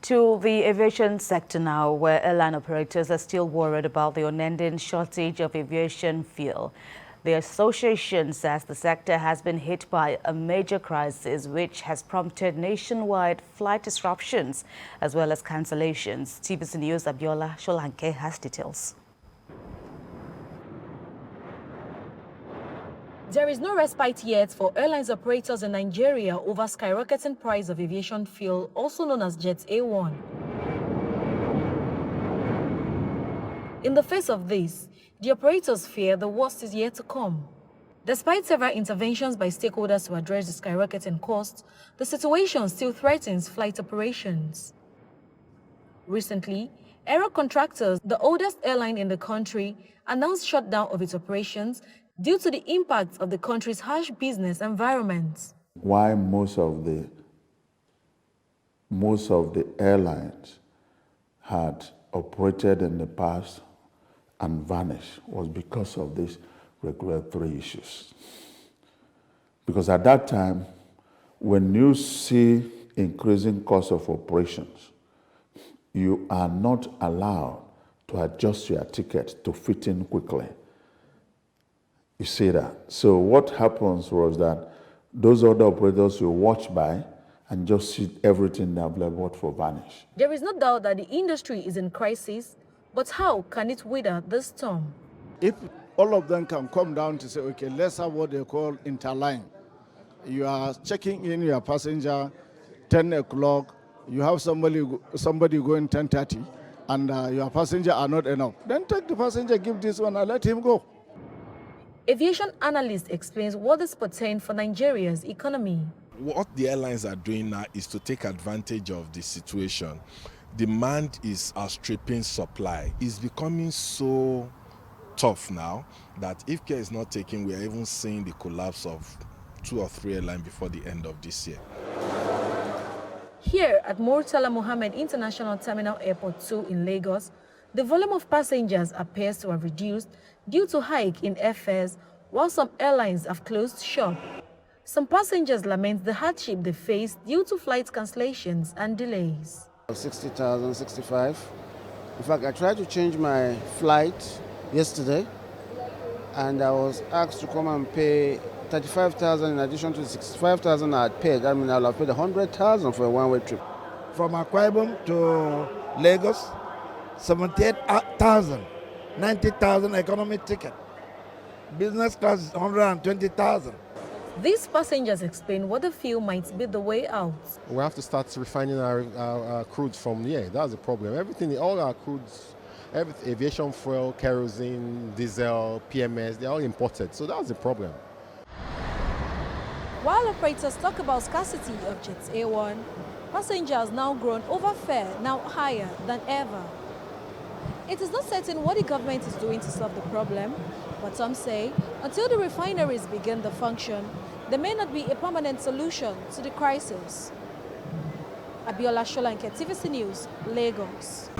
To the aviation sector now, where airline operators are still worried about the unending shortage of aviation fuel. The association says the sector has been hit by a major crisis which has prompted nationwide flight disruptions as well as cancellations. TVC News' Abiola Sholanke has details. There is no respite yet for airlines operators in Nigeria over skyrocketing price of aviation fuel, also known as Jet A1. In the face of this, the operators fear the worst is yet to come. Despite several interventions by stakeholders to address the skyrocketing costs, the situation still threatens flight operations. Recently, Aero Contractors, the oldest airline in the country, announced shutdown of its operations due to the impact of the country's harsh business environment. Why most of the airlines had operated in the past and vanished was because of these regulatory issues. Because at that time, when you see increasing cost of operations, you are not allowed to adjust your ticket to fit in quickly. You see that? So what happens was that those other operators will watch by and just see everything they have left for vanish. There is no doubt that the industry is in crisis, but how can it weather this storm? If all of them can come down to say, okay, let's have what they call interline. You are checking in your passenger 10 o'clock, you have somebody going 10:30, and your passenger are not enough. Then take the passenger, give this one, and let him go. Aviation analyst explains what this portends for Nigeria's economy. What the airlines are doing now is to take advantage of the situation. Demand is outstripping supply. It's becoming so tough now that if care is not taken, we are even seeing the collapse of 2 or 3 airlines before the end of this year. Here at Murtala Mohammed International Terminal Airport 2 in Lagos, the volume of passengers appears to have reduced due to hike in airfares, while some airlines have closed shop. Some passengers lament the hardship they face due to flight cancellations and delays. 60,000, 65. In fact, I tried to change my flight yesterday, and I was asked to come and pay 35,000 in addition to the 65,000 I had paid. I mean, I'll have paid 100,000 for a one-way trip. From Akwa Ibom to Lagos, 78,000, 90,000 economy ticket. Business class is 120,000. These passengers explain what they feel might be the way out. We have to start refining our crudes from here. That's the problem. Everything, all our crudes, aviation fuel, kerosene, diesel, PMS, they're all imported. So that's the problem. While operators talk about scarcity of Jets A1, passengers now grown over fare, now higher than ever. It is not certain what the government is doing to solve the problem, but some say until the refineries begin to function, there may not be a permanent solution to the crisis. Abiola Sholanke, TVC News, Lagos.